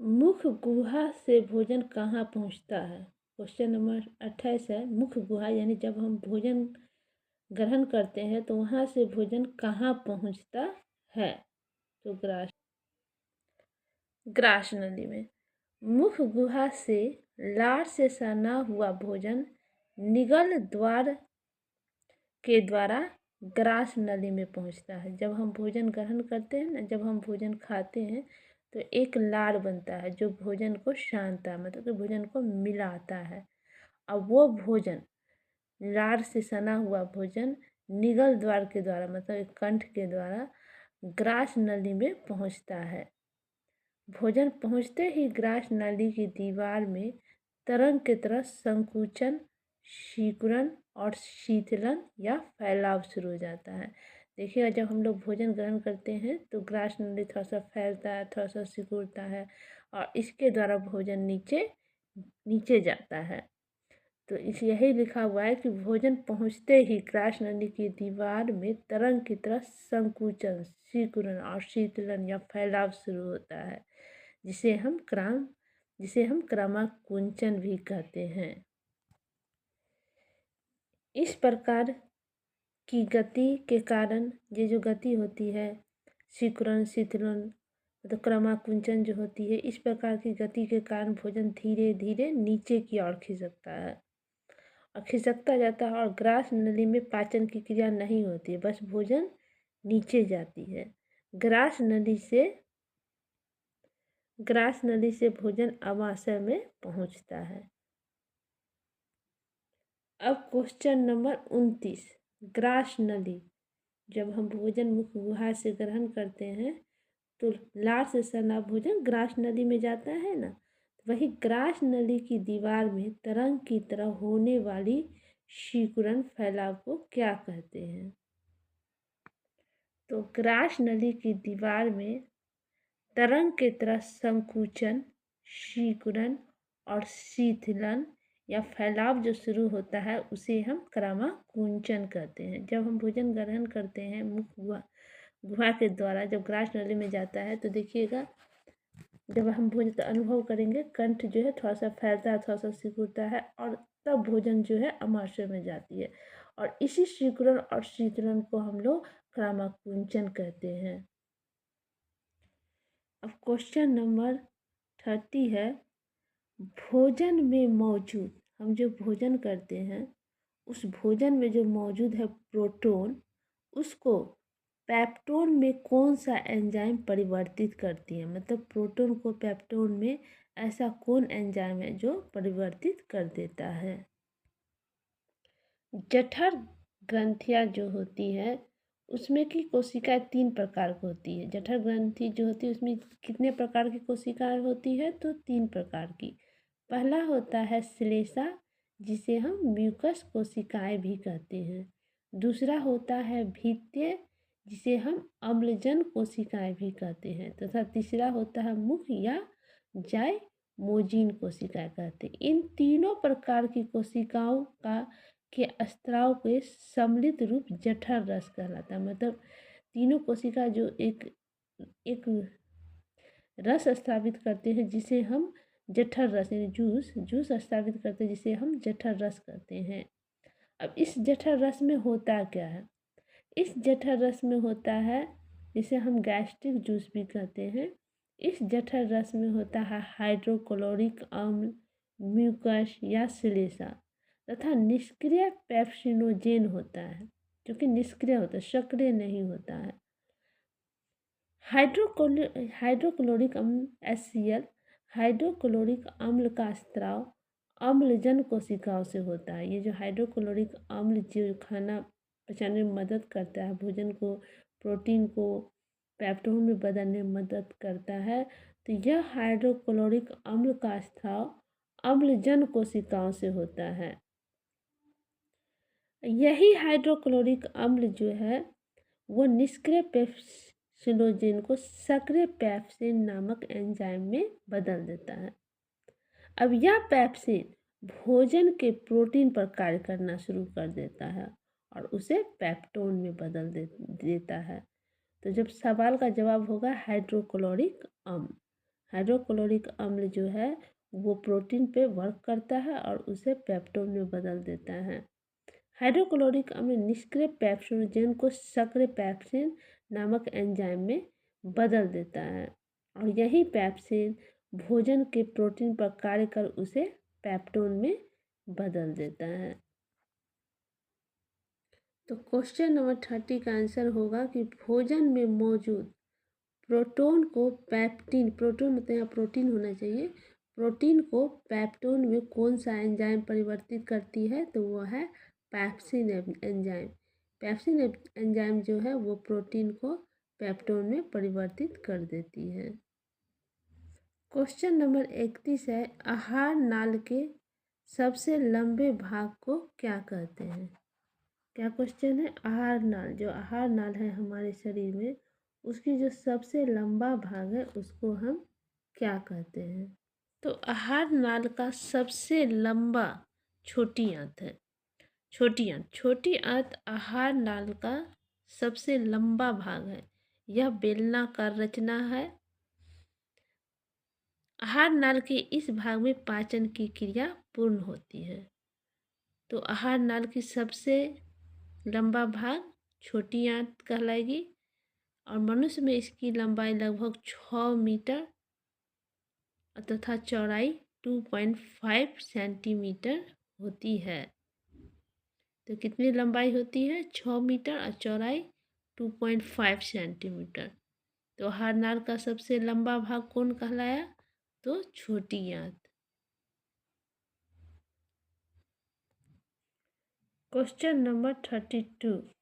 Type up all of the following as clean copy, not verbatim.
मुख गुहा से भोजन कहाँ पहुँचता है? क्वेश्चन नंबर 28 है। मुख गुहा यानी जब हम भोजन ग्रहण करते हैं तो वहाँ से भोजन कहाँ पहुँचता है? तो ग्रास नली में। मुख गुहा से लार से सना हुआ भोजन निगल द्वार के द्वारा ग्रास नली में पहुंचता है। जब हम भोजन ग्रहण करते हैं ना, जब हम भोजन खाते हैं तो एक लार बनता है जो भोजन को शांता है, मतलब कि भोजन को मिलाता है। अब वो भोजन, लार से सना हुआ भोजन निगल द्वार के द्वारा, मतलब एक कंठ के द्वारा ग्रास नली में पहुंचता है। भोजन पहुंचते ही ग्रास नाली की दीवार में तरंग की तरह संकुचन, सिकुड़न और शीतलन या फैलाव शुरू हो जाता है। देखिएगा, जब हम लोग भोजन ग्रहण करते हैं तो ग्रास नली थोड़ा सा फैलता है, थोड़ा सा सिकुड़ता है और इसके द्वारा भोजन नीचे नीचे जाता है। तो इस यही लिखा हुआ है कि भोजन पहुंचते ही ग्रास नली की दीवार में तरंग की तरह संकुचन, सिकुड़न और शीतलन या फैलाव शुरू होता है, जिसे हम क्रमाकुंचन भी कहते हैं। इस प्रकार की गति के कारण ये जो गति होती है, सिकुड़न, शीतलन, मतलब क्रमाकुंचन जो होती है, इस प्रकार की गति के कारण भोजन धीरे धीरे नीचे की ओर खिसकता है और खिसकता जाता है और ग्रास नली में पाचन की क्रिया नहीं होती है, बस भोजन नीचे जाती है। ग्रास नली से भोजन अमाशय में पहुंचता है। अब क्वेश्चन नंबर 29, ग्रास नली। जब हम भोजन मुख गुहा से ग्रहण करते हैं तो लार से सना भोजन ग्रास नली में जाता है ना, वही ग्रास नली की दीवार में तरंग की तरह होने वाली सिकुड़न, फैलाव को क्या कहते हैं? तो ग्रास नली की दीवार में तरंग की तरह संकुचन, सिकुड़न और शिथिलन या फैलाव जो शुरू होता है उसे हम क्रमाकुंचन कहते हैं। जब हम भोजन ग्रहण करते हैं मुख गुहा के द्वारा, जब ग्रास नली में जाता है तो देखिएगा, जब हम भोजन का अनुभव करेंगे, कंठ जो है थोड़ा सा फैलता है, थोड़ा सा सिकुड़ता है और तब भोजन जो है अमाशय में जाती है और इसी सिकुड़न और शीतलन को हम लोग क्रमाकुंचन कहते हैं। अब क्वेश्चन नंबर 30 है, भोजन में मौजूद, हम जो भोजन करते हैं उस भोजन में जो मौजूद है प्रोटोन, उसको पेप्टोन में कौन सा एंजाइम परिवर्तित करती है? मतलब प्रोटोन को पेप्टोन में ऐसा कौन एंजाइम है जो परिवर्तित कर देता है? जठर ग्रंथियाँ जो होती है उसमें की कोशिकाएं 3 प्रकार की होती है। जठर ग्रंथि जो होती है उसमें कितने प्रकार की कोशिकाएं होती है? तो 3 प्रकार की। पहला होता है श्लेष्मा, जिसे हम म्यूकस कोशिकाएं भी कहते हैं। दूसरा होता है भित्तीय, जिसे हम अम्लजन कोशिकाएं भी कहते हैं, तथा तीसरा होता है मुख या जाइमोजिन कोशिकाएं कहते हैं। इन तीनों प्रकार की कोशिकाओं के स्त्राव के सम्मिलित रूप जठर रस कहलाता है। मतलब तीनों कोशिका जो एक एक रस स्थापित करते हैं जिसे हम जठर रस यानी जूस स्थापित करते हैं जिसे हम जठर रस कहते हैं। अब इस जठर रस में होता क्या है? इस जठर रस में होता है, जिसे हम गैस्ट्रिक जूस भी कहते हैं, इस जठर रस में होता है हाइड्रोक्लोरिक अम्ल, म्यूकस या श्लेष्मा तथा निष्क्रिय पेप्सिनोजेन होता है, जो कि निष्क्रिय होता है, सक्रिय नहीं होता है। हाइड्रोक्लोरिक अम्ल HCl, हाइड्रोक्लोरिक अम्ल का स्त्राव अम्लजन कोशिकाओं से होता है। ये जो हाइड्रोक्लोरिक अम्ल जो खाना पचाने में मदद करता है, भोजन को, प्रोटीन को पेप्टोन में बदलने में मदद करता है, तो यह हाइड्रोक्लोरिक अम्ल का स्त्राव अम्लजन कोशिकाओं से होता है। यही हाइड्रोक्लोरिक अम्ल जो है वो निष्क्रिय पेप्सिनोजेन को सक्रिय पेप्सिन नामक एंजाइम में बदल देता है। अब यह पेप्सिन भोजन के प्रोटीन पर कार्य करना शुरू कर देता है और उसे पेप्टोन में बदल देता है। तो जब सवाल का जवाब होगा हाइड्रोक्लोरिक अम्ल। हाइड्रोक्लोरिक अम्ल जो है वो प्रोटीन पे वर्क करता है और उसे पेप्टोन में बदल देता है। हाइड्रोक्लोरिक अम्ल निष्क्रिय पेप्सोजेन को सक्रिय पेप्सिन नामक एंजाइम में बदल देता है और यही पेप्सिन भोजन के प्रोटीन पर कार्य कर उसे पेप्टोन में बदल देता है। तो क्वेश्चन नंबर 30 का आंसर होगा कि भोजन में मौजूद प्रोटोन को पेप्टिन, प्रोटोन मतलब यहाँ प्रोटीन होना चाहिए, प्रोटीन को पेप्टोन में कौन सा एंजाइम परिवर्तित करती है, तो वो है पेप्सिन एंजाइम। पेप्सिन एंजाइम जो है वो प्रोटीन को पेप्टोन में परिवर्तित कर देती है। क्वेश्चन नंबर 31 है, आहार नाल के सबसे लंबे भाग को क्या कहते हैं। क्या क्वेश्चन है, आहार नाल, जो आहार नाल है हमारे शरीर में उसकी जो सबसे लंबा भाग है उसको हम क्या कहते हैं। तो आहार नाल का सबसे लंबा छोटी आंत है। छोटी आंत आहार नाल का सबसे लंबा भाग है। यह बेलनाकार रचना है। आहार नाल के इस भाग में पाचन की क्रिया पूर्ण होती है। तो आहार नाल की सबसे लंबा भाग छोटी आंत कहलाएगी और मनुष्य में इसकी लंबाई लगभग 6 मीटर तथा चौड़ाई 2.5 सेंटीमीटर होती है। तो कितनी लंबाई होती है, 6 मीटर और चौड़ाई 2.5 सेंटीमीटर। तो आहार नाल का सबसे लंबा भाग कौन कहलाया, तो छोटी आंत। क्वेश्चन नंबर 32,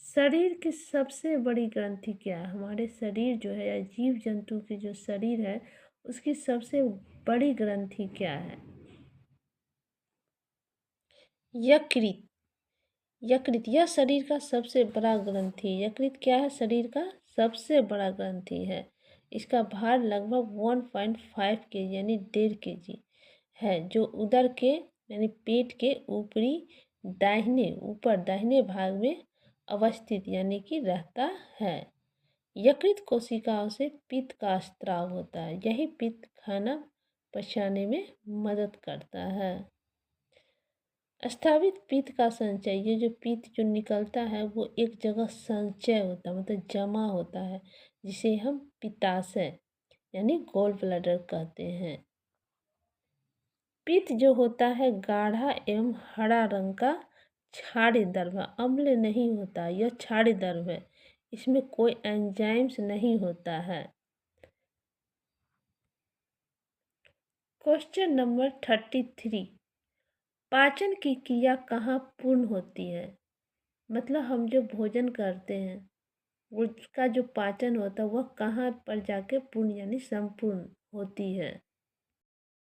शरीर की सबसे बड़ी ग्रंथि क्या है। हमारे शरीर जो है या जीव जंतु की जो शरीर है उसकी सबसे बड़ी ग्रंथि क्या है। यकृत। यकृत यह शरीर का सबसे बड़ा ग्रंथि, यकृत क्या है, शरीर का सबसे बड़ा ग्रंथि है। इसका भार लगभग 1.5 केजी यानी 1.5 केजी है, जो उदर के यानी पेट के ऊपर दाहिने भाग में अवस्थित यानी कि रहता है। यकृत कोशिकाओं से पित्त का स्त्राव होता है। यही पित्त खाना पचाने में मदद करता है। स्थापित पित्त का संचय, ये जो पित्त जो निकलता है वो एक जगह संचय होता है, मतलब जमा होता है, जिसे हम पित्ताशय यानी गॉल ब्लैडर कहते हैं। पित्त जो होता है गाढ़ा एवं हरा रंग का क्षारीय द्रव है, अम्ल नहीं होता, यह क्षारीय द्रव है, इसमें कोई एंजाइम्स नहीं होता है। क्वेश्चन नंबर 33, पाचन की क्रिया कहाँ पूर्ण होती है। मतलब हम जो भोजन करते हैं उसका जो पाचन होता है वह कहाँ पर जाके पूर्ण यानी संपूर्ण होती है।